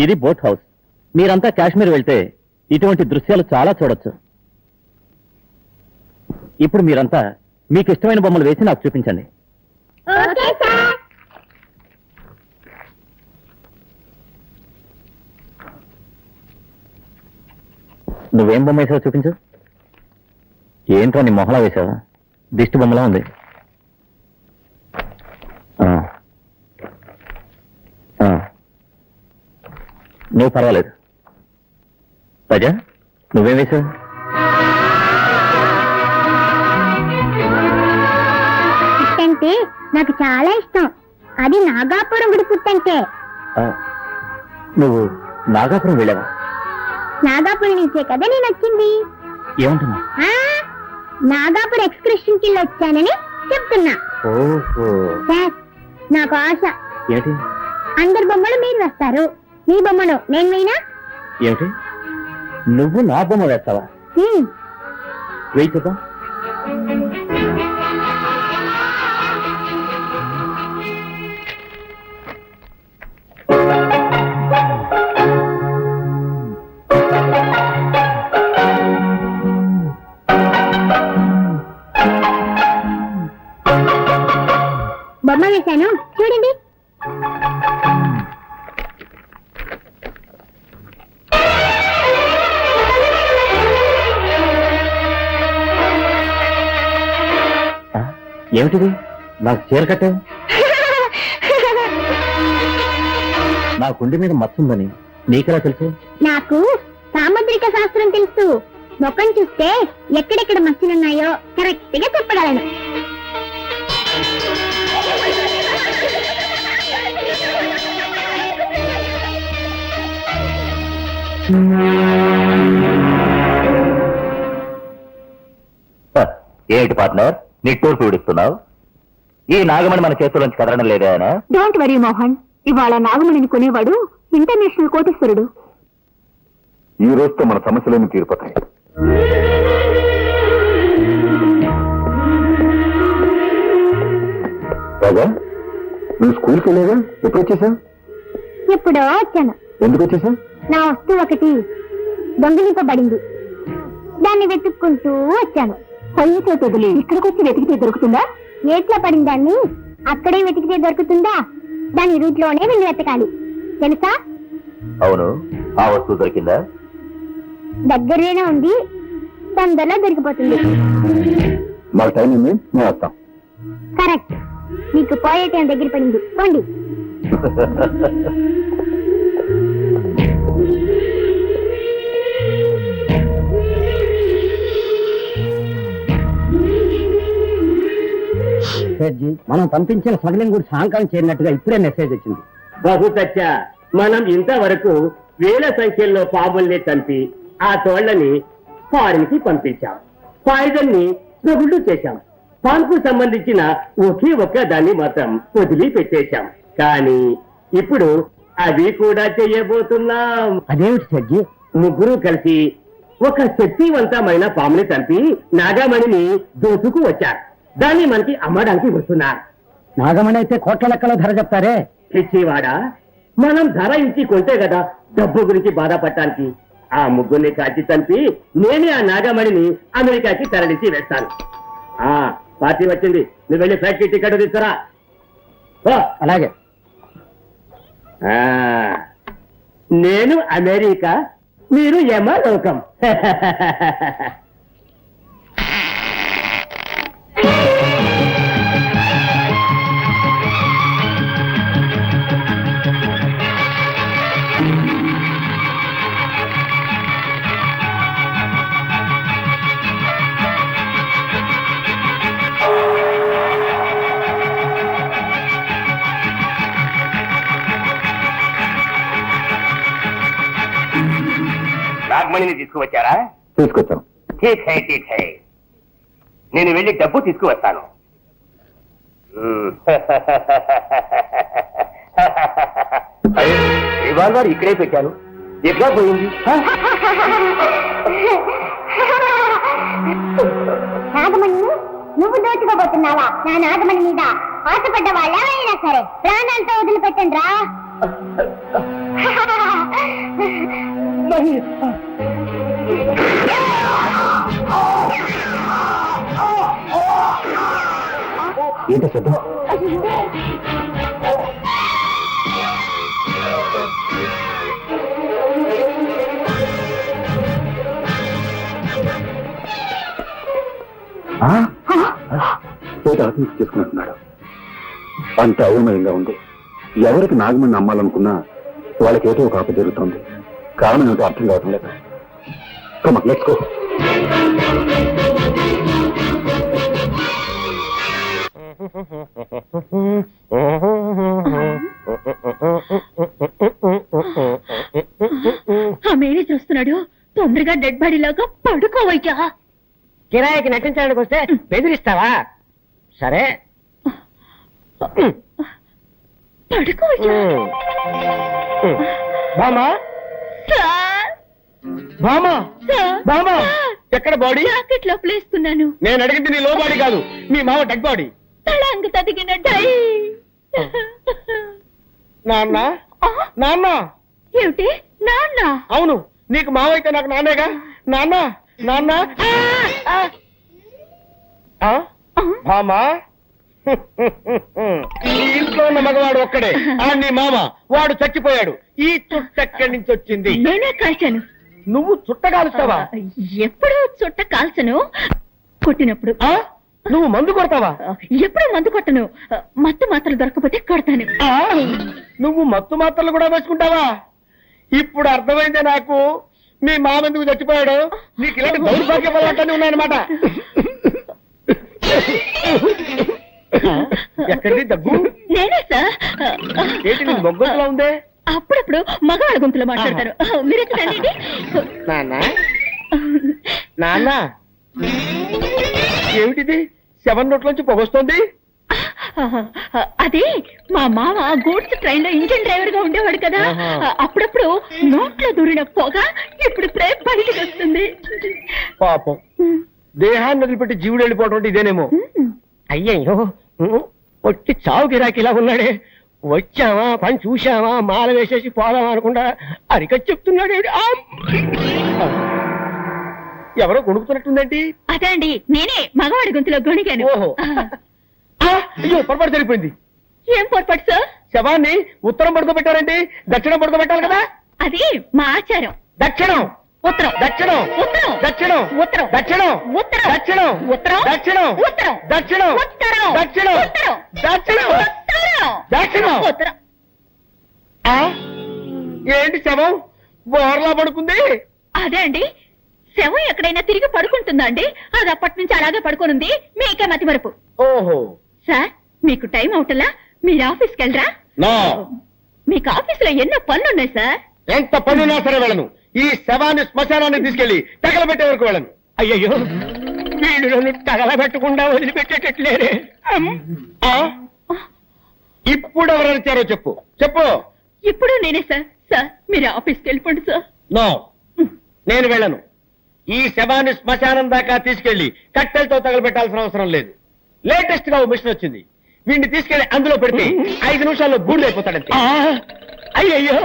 ఇది boat house. మీరంతా కాశ్మీర్ వెళ్తే ఇటువంటి దృశ్యాలు చాలా చూడొచ్చు. ఇప్పుడు మీరంతా మీకు ఇష్టమైన బొమ్మలు వేసి నాకు చూపించండి. నువ్వేం బొమ్మ వేసావో చూపించు. ఏంట్రా నీ మొహలా వేసావా? దిష్టి బొమ్మలా ఉంది. నువ్వు పర్వాలేదు. రాజా, నువ్వేం వేసావు? పుట్టంటే నాకు చాలా ఇష్టం. అది నాగాపురం గుడి పుట్టంటే. నువ్వు నాగాపురం వెళ్ళావా? నాగాపురం నుంచే కదా నేను వచ్చింది. ఏమంటున్నా? నాగాపురం ఎక్స్కర్షన్ కి వచ్చానని చెప్తున్నా. సార్, నాకు ఆశ. ఏంటి? అందరి బొమ్మలు మీరు వేస్తారు, మీ బొమ్మను నేను వేయనా? ఏమిటి, నువ్వు నా బొమ్మ వేస్తావా? వెయ్యి చూద్దాం. బొమ్మ వేశాను చూడండి. ఏమిటిది? నాకు చీర కట్టావు. నా కుండి మీద మచ్చుందని నీకెలా తెలుసు? నాకు సాముద్రిక శాస్త్రం తెలుసు. ముఖం చూస్తే ఎక్కడెక్కడ మచ్చలున్నాయో కరెక్ట్ గా చెప్పగలను. ఏమిటి పార్ట్నర్, నిట్టూరు పీడిస్తున్నావు? ఈ నాగమణి మన చేతుల్లోంచి కదలడం లేదా? డోంట్ వరీ మోహన్, ఇవాళ నాగమణిని కొనేవాడు ఇంటర్నేషనల్ కోటీశ్వరుడు. ఈ రోజుతో మన సమస్యలన్నీ తీరిపోతాయి. రాజా, నువ్వు స్కూల్కి వెళ్ళేగా? ఎప్పుడు వచ్చేసావు? ఎప్పుడో వచ్చాను. ఎందుకు వచ్చేసావు? నా వస్తువు ఒకటి దొంగిలింపబడింది. దాన్ని వెతుక్కుంటూ వచ్చాను. పొయ్యితో వదిలి ఇక్కడికి వచ్చి వెతికితే దొరుకుతుందా? ఏట్లా పడిన దాన్ని అక్కడే వెతికితే దొరుకుతుందా? దాని రూట్ లోనే వెళ్ళి వెతకాలి, తెలుసా? అవును, ఆ వస్తువు దొరికిందా? దగ్గరనే ఉంది, తొందరలో దొరికిపోతుంది. మాకు టైం ఉంది, మేము వస్తాం. కరెక్ట్, మీకు పోయే టైం దగ్గర పడింది. పోండి. మనం పంపించిన స్మగ్లింగ్ కూడా సాయంకాలం చేరినట్టుగా ఇప్పుడే మెసేజ్ వచ్చింది. బహుతచ్చ, మనం ఇంతవరకు వేల సంఖ్యలో పాముల్ని చంపి ఆ తోళ్లని ఫారిన్ కి పంపించాం. పాయిజన్ ని స్మగుళ్ళు చేశాం. పాన్కు సంబంధించిన ఒకే ఒక్క దాన్ని మాత్రం వదిలి పెట్టేశాం. కానీ ఇప్పుడు అవి కూడా చేయబోతున్నాం. అదేమిటి సజ్జి? ముగ్గురు కలిసి ఒక శక్తివంతమైన పాముని చంపి నాగమణిని దోచుకు వచ్చారు. దాన్ని మనకి అమ్మడానికి వస్తున్నారు. నాగమణి అయితే కోట్ల లెక్కలో ధర చెప్తారే. పిచ్చివాడా, మనం ధర ఇచ్చి కొంటే కదా డబ్బు గురించి బాధపడటానికి. ఆ ముగ్గురిని కాల్చి చంపి నేనే ఆ నాగమణిని అమెరికాకి తరలించి వేస్తాను. పార్టీ వచ్చింది, నువ్వు వెళ్ళి ఫ్లైట్ టికెట్ తీసుకురా. అలాగే. నేను అమెరికా, మీరు యమలోకం. నాగమణిని తీసుకువచ్చారా? తీసుకొచ్చాం. ఠీక్ హై, ఠీక్ హై. నేను వెళ్ళి డబ్బు తీసుకువస్తాను. రివాల్వర్ ఇక్కడే పెట్టాను, ఎట్లా పోయింది? నాగమణి, నువ్వు దోచుకోబోతున్నావా? నా నాగమణి మీద ఆశపడ్డ వాళ్ళ అయినా సరే ప్రాణాలతో వదిలిపెట్టండి రా. ఏంటో శబ్దం? ఏదో ఆత్మహత్య చేసుకున్నట్టున్నాడు. అంత అయోమయంగా ఉంది. ఎవరికి నాగమణి నమ్మాలనుకున్నా వాళ్ళకి ఏదో ఒక ఆపద జరుగుతోంది. కారణం ఏమిటో అర్థం కావడం లేదు. Let's go. ఆ మేనేజర్ వస్తున్నాడు, తొందరగా డెడ్ బాడీ లాగా పడుకోవయ్యా. కిరాయికి నటించడానికి వస్తే బెదిరిస్తావా? సరే పడుకోవయ్యా. బామా బామా బామా, ఎక్కడ బాడీ? జాకెట్ లోపల వేసుకున్నాను. నేను అడిగింది నీ లో బాడీ కాదు, మీ మామ డెడ్ బాడీ. తళంగు తదిగిన డై. నాన్న నాన్న. ఏమిటి నాన్న? అవును, నీకు మావ అయితే నాకు నాన్నేగా. నాన్న నాన్న. మామా, ఈ ఇంట్లో ఉన్న మగవాడు ఒక్కడే, నీ మామ. వాడు చచ్చిపోయాడు. ఈ చుట్ట ఎక్కడి నుంచి వచ్చింది? నేనే కాల్చాను. నువ్వు చుట్ట కాలుస్తావా? ఎప్పుడు చుట్ట కాల్చను, కొట్టినప్పుడు. నువ్వు మందు కొడతావా? ఎప్పుడు మందు కొట్టను. మత్తు మాత్రలు దొరకపోతే కొడతాను. నువ్వు మత్తు మాత్రలు కూడా వేసుకుంటావా? ఇప్పుడు అర్థమైందే నాకు మీ మామ ఎందుకు చచ్చిపోయాడు. నీకు ఇలాంటి దౌర్భాగ్య పదార్థాన్ని ఉన్నాయన్నమాట. ఎక్కడిది దగ్గు? నేనే సార్. ఏంటి నీ మొగ్గలా ఉందే? అప్పుడప్పుడు మగవాళ్ళ గుంపులో మాట్లాడతారు. మీరెక్కడండి? నాన్న నాన్న, ఏమిటిది? 7 నోట్లోంచి పొగొస్తోంది. అది మా మామ గూడ్స్ ట్రైన్ లో ఇంజిన్ డ్రైవర్ గా ఉండేవాడు కదా. అప్పుడప్పుడు నోట్లో దూరిన పొగ ఇప్పుడు ప్రేమ బయటికి వస్తుంది. పాపం, దేహాన్ని వదిలిపెట్టి జీవుడు వెళ్ళిపోవడం అంటే ఇదేనేమో. అయ్యయ్యో, ఒట్టి చావు గిరాకి ఇలా ఉన్నాడే. వచ్చావా, పని చూశావా, మాల వేసేసి పోదామా అనుకుంటా అరికట్ చెప్తున్నాడు. ఎవరో గొణుకుతున్నట్టుందేంటి? అదే అండి, నేనే మగవాడి గొంతులో గొణిగాను. ఓహో, అయ్యో పొరపాటు జరిగిపోయింది. ఏం పొరపాటు సార్? శవాన్ని ఉత్తరం పడుకోబెట్టారండి, దక్షిణం పడుకోబెట్టాలి కదా. అది మా ఆచారం. దక్షిణం ఉత్తరం దక్షిణం ఉత్తరం దక్షిణం ఉత్తరం దక్షిణం ఉత్తరం దక్షిణం ఉత్తరం దక్షిణం ఉత్తరం దక్షిణం ఉత్తరం దక్షిణం ఉత్తరం దక్షిణం ఉత్తరం దక్షిణం. ఉత్తరం. ఏంటి శవం బోర్లా పడుకుంది? అదే అండి, శవం ఎక్కడైనా తిరిగి పడుకుంటుందా అండి? అది అప్పటి నుంచి అలాగే పడుకోనుంది. మీకే మతి మరుపు. ఓహో, సార్ మీకు టైం అవుతలా, మీరు ఆఫీస్కి వెళ్ళరా? నా మీకు ఆఫీస్ లో ఎన్నో పనులున్నాయి సార్. ఎంత పనున్నా సరే వెళ్ళను. ఈ శవాన్ని శ్మశానాన్ని తీసుకెళ్లి తగలబెట్టే వరకు వెళ్ళను. అయ్యయ్యో, నేను తగలబెట్టకుండా వదిలిపెట్టేటట్లేరే. ఇప్పుడు ఎవరు వచ్చారో చెప్పు చెప్పు. ఇప్పుడు నేనే సార్. సార్ మీరు ఆఫీస్కి వెళ్ళిపోండి సార్. నో, నేను వెళ్ళను. ఈ శవాన్ని శ్మశానం దాకా తీసుకెళ్లి కట్టెలతో తగలబెట్టాల్సిన అవసరం లేదు. లేటెస్ట్ గా ఓ మిషన్ వచ్చింది. వీడిని తీసుకెళ్లి అందులో పెడితే 5 నిమిషాల్లో బూడిదైపోతాడంతే. అయ్యయ్యో,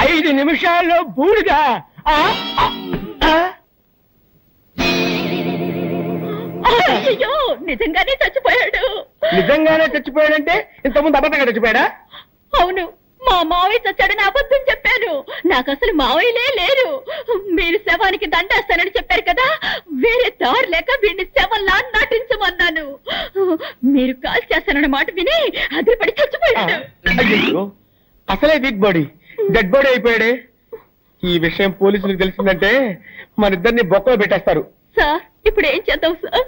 5 నిమిషాల్లో బూడిదా? అయ్యో, నిజంగానే చచ్చిపోయాడు. నిజంగానే చచ్చిపోయాడంటే ఇంతకుముందు అబద్ధంగా చచ్చిపోయాడా? అవును, మా మావయ్య చచ్చాడని అబద్ధం చెప్పాను. నాకు అసలు మావయ్యలే లేరు. మీరు శవానికి దండేస్తానని చెప్పారు కదా, వేరే దారి లేక వీడిని శవంలా నటించమన్నాను. మీరు కాల్ చేస్తానన్న మాట విని అదిపడి చచ్చిపోయాడు. అయ్యో, అసలే వీక్ బాడీ డెడ్ బాడీ అయిపోయాడే. ఈ విషయం పోలీసులకు తెలిసిందంటే మన ఇద్దరిని బొక్కలో పెట్టేస్తారు. సార్ ఇప్పుడు ఏం చేద్దాం సార్?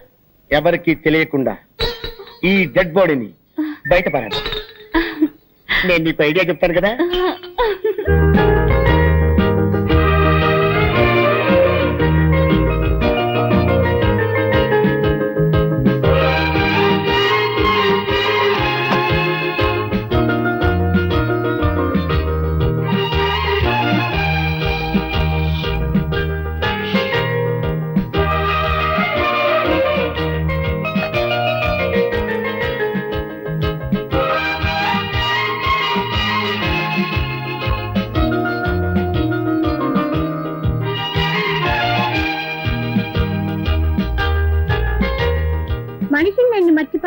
ఎవరికి తెలియకుండా ఈ డెడ్ బాడీని బయటపడాలి. నేను నీకు ఐడియా చెప్తాను కదా.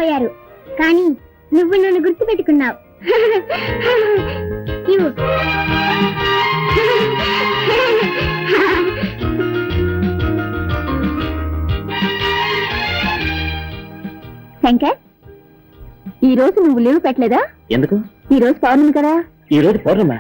మర్చిపోయారు కానీ నువ్వు నన్ను గుర్తు పెట్టుకున్నావు. ఇవ్వు. శంకర్, ఈ రోజు నువ్వు లీవ్ పెట్టలేదా? ఎందుకు? ఈ రోజు పౌర్ణమి కదా. ఈ రోజు పౌర్ణమా?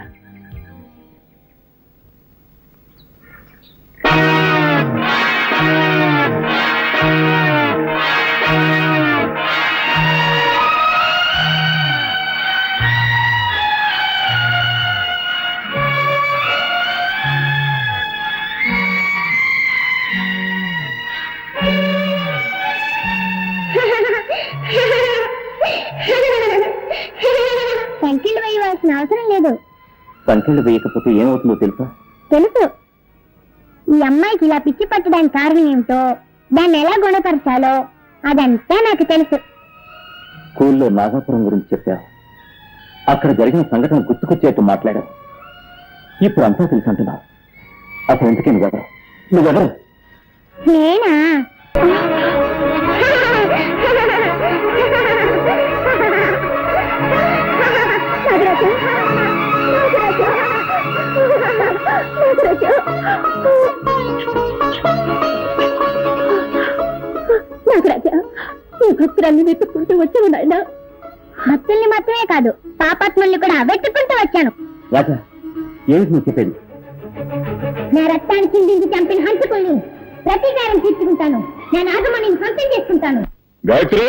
సంఖ్యలు వేయవలసిన అవసరం లేదు. సంఖ్యలు వేయకపోతే ఏమవుతుందో తెలుసా? తెలుసు. ఈ అమ్మాయికి ఇలా పిచ్చి పట్టడానికి కారణం ఏమిటో, దాన్ని ఎలా గుణపరచాలో అదంతా నాకు తెలుసు. స్కూల్లో నాగాపురం గురించి చెప్పావు. అక్కడ జరిగిన సంఘటన గుర్తుకొచ్చేట్టు మాట్లాడావు. ఇప్పుడు అంతా తెలుసు అంటున్నావు. అసలు ఎందుకే నువ్వెవరు? నేనా? నాగరాజా, ఈ భక్తురాన్ని వెతుక్కుంటూ వచ్చావు నాయన. భక్తుల్ని మాత్రమే కాదు, పాపాత్ముల్ని కూడా వెతుక్కుంటూ వచ్చాను. రాజా, ఏమిటి నువ్వు చెప్పేది? నా రక్తాన్ని చిందించి చంపిన హంతకుల్ని ప్రతీకారం తీర్చుకుంటాను. నేను ఆగమని సొంతం చేసుకుంటాను. గాయత్రి,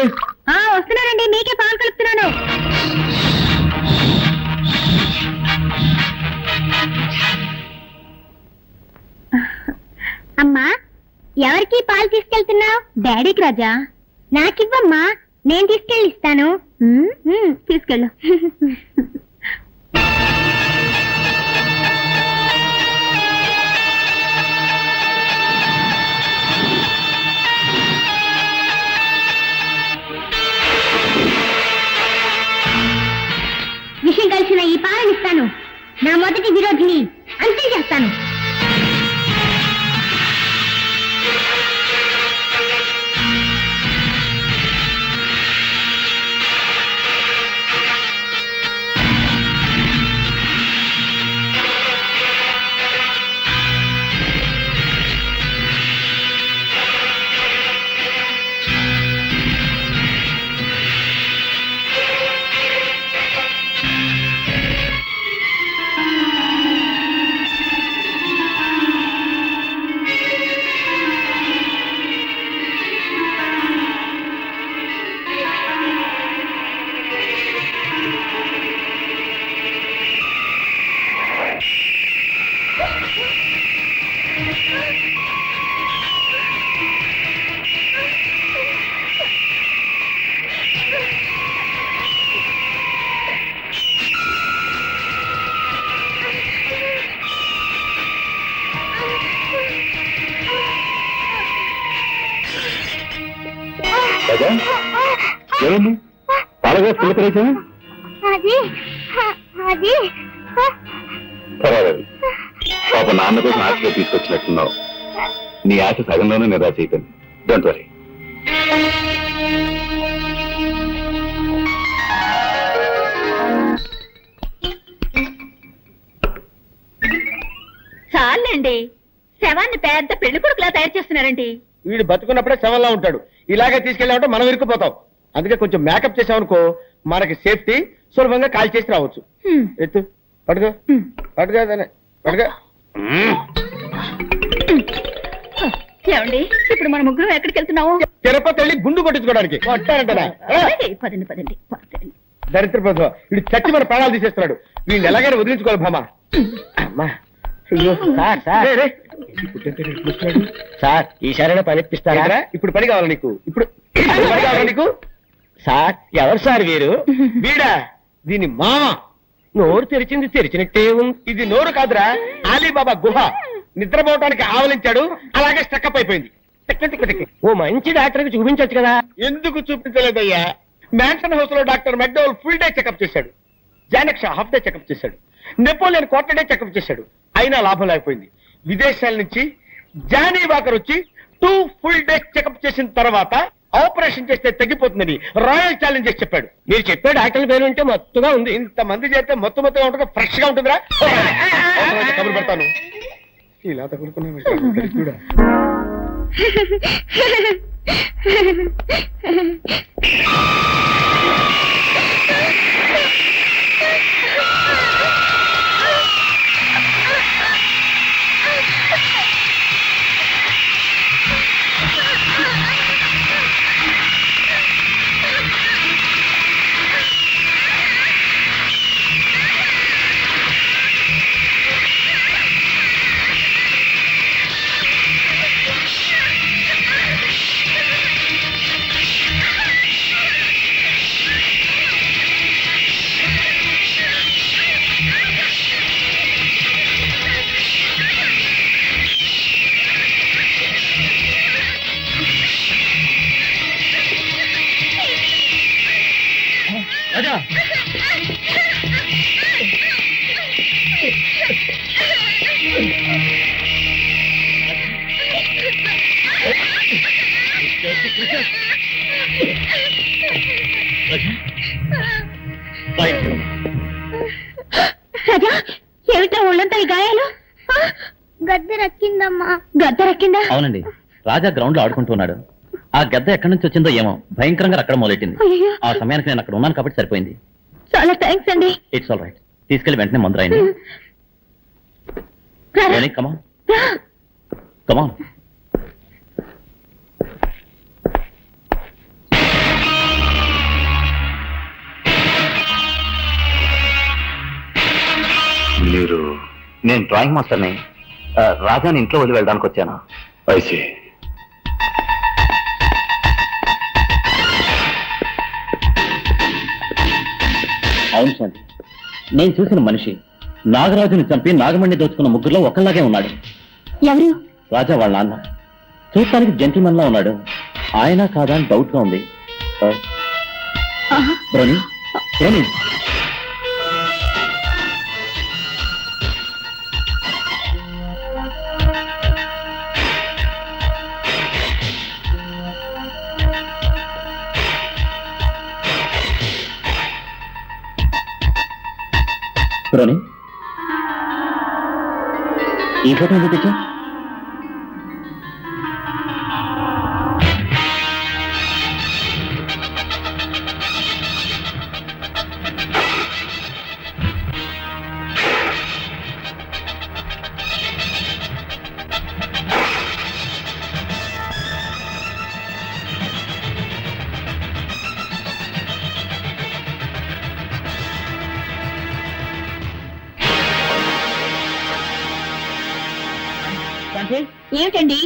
వస్తున్నానండి, మీకే పాలు కలుపుతున్నాను. అమ్మా, ఎవరికి పాలు తీసుకెళ్తున్నావు? డాడీకి రాజా. నాకివ్వమ్మా, నేను తీసుకెళ్ళి ఇస్తాను. తీసుకెళ్ళు. విషయం కలిసిన ఈ పాలనిస్తాను. నా మొదటి విరోధిని అంతే చేస్తాను. ఏమైంది? పాలగా పిల్లకరేసా? అది అది పర్వాలేదు. పాప నాన్న కోసం ఆశగా తీసుకొచ్చినట్టున్నావు. నీ ఆశ సగంలోనే నిరాశ అయిపోయింది. Don't worry. చాలండి, శవాన్ని పెద్ద పెళ్లి కొడుకులా తయారు చేస్తున్నారండి. వీడు బతుకున్నప్పుడే శవంలా ఉంటాడు. ఇలాగే తీసుకెళ్ళామంటే మనం ఇరుక్కుపోతాం. అందుకే కొంచెం మేకప్ చేసామనుకో, మనకి సేఫ్టీ, సులభంగా కాల్ చేసి రావచ్చు. ఎత్తు, పడుకో పడుకో పడుకో. ఏమండి, ఇప్పుడు మన ముగ్గురు ఎక్కడికి వెళ్తున్నాము? తిరుపతి వెళ్ళి గుండు కొట్టించుకోవడానికి. కొట్టారంటనా? పదండి పదండి పదండి. దరిద్ర ప్రభుత్వం, వీడు చచ్చి మన ప్రాణాలు తీసేస్తున్నాడు. వీడిని ఎలాగైనా వదిలించుకోవాలి భామా. అమ్మా, సార్, ఈసారైనా పని ఇప్పిస్తారా? ఇప్పుడు పని కావాలి నీకు. ఇప్పుడు పని కావాలి నీకు. సార్, ఎవరు సార్ వీరు? వీడా? దీని మామ. నోరు తెరిచింది తెరిచినట్టే ఉంది. ఇది నోరు కాదురా, అలీబాబా గుహ. నిద్రపోవటానికి ఆవలించాడు, అలాగే స్టక్అప్ అయిపోయింది. ఓ మంచి డాక్టర్కి చూపించొచ్చు కదా. ఎందుకు చూపించలేదయ్యా? మ్యాన్షన్ హౌస్ లో doctor McDowell full day checkup చేశాడు. జానక్ష హాఫ్ డే చెకప్ చేశాడు. నెపోలియన్ క్వార్టర్ డే చెకప్ చేశాడు. అయినా లాభం లేకపోయింది. విదేశాల నుంచి జానీ వాకర్ వచ్చి 2 ఫుల్ డేస్ చెకప్ చేసిన తర్వాత ఆపరేషన్ చేస్తే తగ్గిపోతుందని రాయల్ ఛాలెంజ్ చేసి చెప్పాడు. మీరు చెప్పే డాక్టర్ పేరు ఉంటే మత్తుగా ఉంది. ఇంతమంది చేస్తే మొత్తం ఉంటుంది, ఫ్రెష్ గా ఉంటుందిరా. కబురు పెడతాను. ఇలా తగులుకున్నా కూడా. రాజా రాజా ఏమిటా ఒళ్ళంతా ఈ గాయాలు? గద్దె రక్కిందమ్మా. గద్దె రక్కిందా? అవునండి, రాజా గ్రౌండ్ లో ఆడుకుంటున్నాడు. ఆ గద్ద ఎక్కడి నుంచి వచ్చిందో ఏమో భయంకరంగా అక్కడ మొదలెట్టింది. అయ్యో. ఆ సమయానికి నేను అక్కడ ఉన్నాను కాబట్టి సరిపోయింది. చాలా థ్యాంక్స్ అండి. It's all right. తీసుకెళ్లి వెంటనే మందు రాయండి. రారా. కమాన్ కమాన్. మీరు? నేను డ్రాయింగ్ మాస్టర్ని. రాజాని ఇంట్లో వదిలి వెళ్ళడానికి వచ్చాను. ఐసి. అవును శాంతి, నేను చూసిన మనిషి నాగరాజుని చంపి నాగమణి దోచుకున్న ముగ్గురులో ఒకళ్ళలాగే ఉన్నాడు. ఎవరు? రాజా వాళ్ళ నాన్న. చూడటానికి జెంటిల్మెన్ లా ఉన్నాడు. ఆయన కాదా అని డౌట్ గా ఉంది. రోని, రోని. రోని, ఈ ఫోటో ఎందుకు తెచ్చా? ఏమిటండి?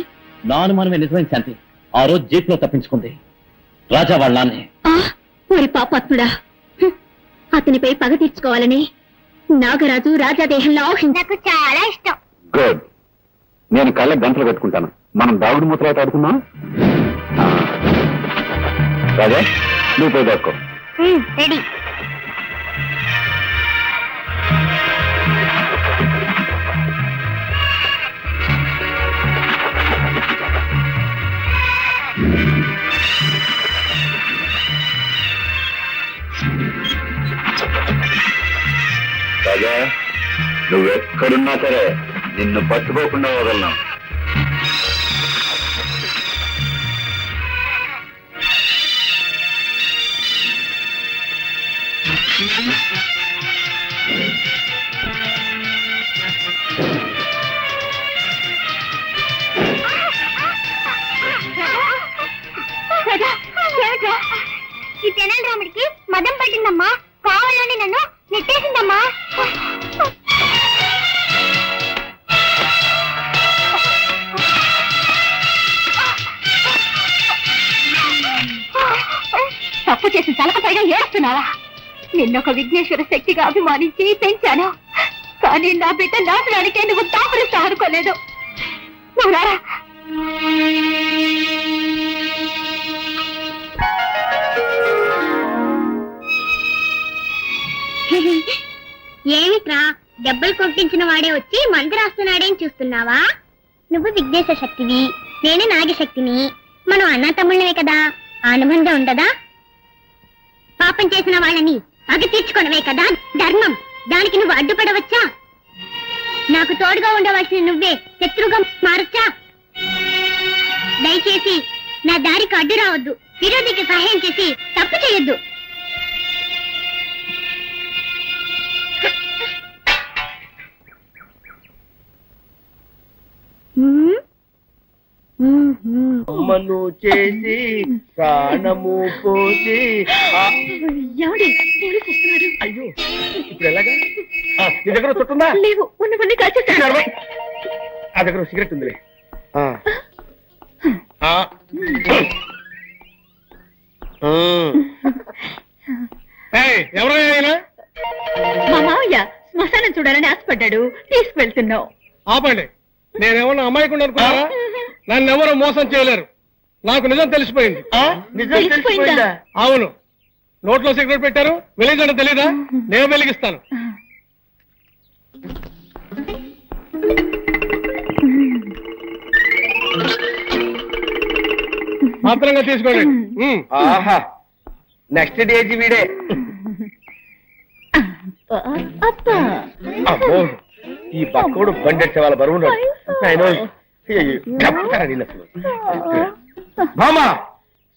నా అనుమానమే నిజమైన శాంతి. ఆ రోజు జీప్ లో తప్పించుకుంది రాజా వాళ్ళ నాన్నే. మరి పాపాత్ముడా, అతనిపై పగ తీర్చుకోవాలని నాగరాజు రాజాదేహంలో నాకు చాలా ఇష్టం. గుడ్. నేను కళ్ళకి గంటలు కట్టుకుంటాను. మనం దాగుడు మూతలు ఆడుకుందాం. రాజా, నువ్వు పోయి దాక్కో. రెడీ. రాజా, నువ్వెక్కడున్నా సరే నిన్ను పట్టుకోకుండా వదలను. ఈ తెనాలి రాముడికి మదం పట్టిందమ్మా. కావాలని నన్ను నెట్టేసిందమ్మా. తప్పు చేసి తలకపైగా ఏడుస్తున్నావా? నిన్నొక విఘ్నేశ్వర శక్తిగా అభిమానించి పెంచాను. కానీ నా బిడ్డ నాశనానికే నువ్వు దాపరిస్తా అనుకోలేదు. నువ్వు రారా. ఏమిట్రా, దెబ్బలు కొట్టించిన వాడే వచ్చి మందు రాస్తున్నాడేం చూస్తున్నావా? నువ్వు విఘ్నేశ్వర శక్తివి, నేను నాగశక్తిని. మనం అన్న తమ్ముళ్ళవే కదా. అనుబంధం ఉండదా? పాపం చేసిన వాళ్ళని పగ తీర్చుకోవడమే కదా ధర్మం. దానికి నువ్వు అడ్డుపడవచ్చా? నాకు తోడుగా ఉండవలసిన నువ్వే శత్రువుగా మారచ్చా? దయచేసి నా దారికి అడ్డు రావద్దు. విరోధికి సహాయం చేసి తప్పు చేయొద్దు. అమ్మను చేసి ప్రాణము పోసి ఏమండి పోలీసు వస్తున్నాడు. అయ్యో ఇప్పుడు ఎలాగా? నీ దగ్గర చుట్టుందా? లేవు, ఉన్నవన్నీ కాల్చేస్తాను. ఆ దగ్గర సిగరెట్ ఉందిలే. ఎవరైనా మా మావయ్య శ్మశానం చూడాలని ఆశపడ్డాడు, తీసుకువెళ్తున్నావు. ఆపండి. నేనేమన్నా అమ్మాయికుండా అనుకున్నారా? నన్ను ఎవరు మోసం చేయలేరు. నాకు నిజం తెలిసిపోయింది. నిజం తెలిసిపోయిందా? అవును. నోట్లో సిగరెట్ పెట్టారు, వెలిగించడం తెలీదా? నేను వెలిగిస్తాను. మాత్రంగా తీసుకోండి. ఆహా, నెక్స్ట్ డేజీ వీడే. అబ్బా, అమ్మో, ఈ బక్కోడు బండెట్టే వాళ్ళ బరువు మామా,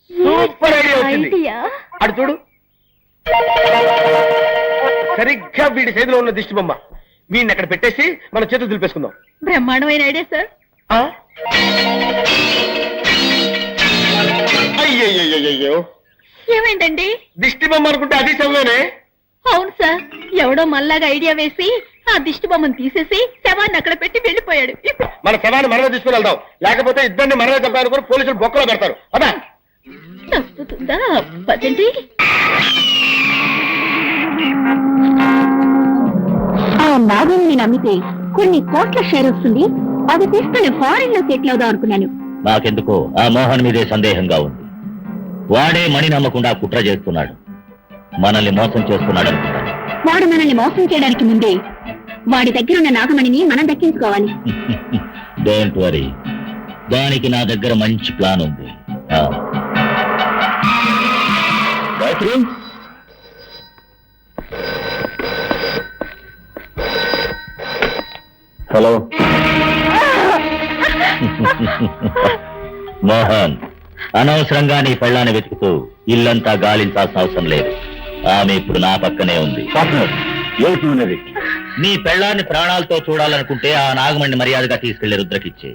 సూపర్ ఐడియా వచ్చింది. ఐడియా. అటు చూడు, సరిగ్గా వీడి చేతిలో ఉన్న దిష్టి బొమ్మ. వీడిని అక్కడ పెట్టేసి మన చేతులు దులిపేసుకుందాం. బ్రహ్మాండమైన ఐడియా సార్. అయ్యయ్యో, ఏమైందండి? దిష్టి బొమ్మ అనుకుంటే అది శవమేనే. అవును సార్, ఎవడో మళ్ళాగా ఐడియా వేసి ఆ దిష్టి బొమ్మను తీసేసి శవాన్ని అక్కడ పెట్టి వెళ్ళిపోయాడు. మన శవాన్ని మనమే తీసుకుని వెళ్దాం, లేకపోతే ఇద్దరిని మనమే చంపాలనుకుని పోలీసులు బొక్కలో పెడతారు. అదా తప్పుతుందా? పదండి. ఆ నాగుల్ని నమ్మితే కొన్ని కోట్ల షేర్ వస్తుంది. అది తీసుకుని ఫారెన్ లో సెటిల్ అవుదాం అనుకున్నాను. నాకెందుకో ఆ మోహన్ మీదే సందేహంగా ఉంది. వాడే మణి నమ్మకుండా కుట్ర చేస్తున్నాడు. మనల్ని మోసం చేస్తున్నాడు అనుకున్నాను. వాడు మనల్ని మోసం చేయడానికి ముందే వాడి దగ్గర ఉన్న నాగమణిని మనం దక్కించుకోవాలి. డోంట్ వరీ, దానికి నా దగ్గర మంచి ప్లాన్ ఉంది. హలో మోహన్, అనవసరంగా నీ పెళ్ళాన్ని వెతుకుతూ ఇల్లంతా గాలించాల్సిన అవసరం లేదు. ఆమె ఇప్పుడు నా పక్కనే ఉంది. ఏమిటి? నీ పెళ్ళాన్ని ప్రాణాలతో చూడాలనుకుంటే ఆ నాగమణ్ణి మర్యాదగా తీసుకెళ్లి రుద్రకిచ్చే.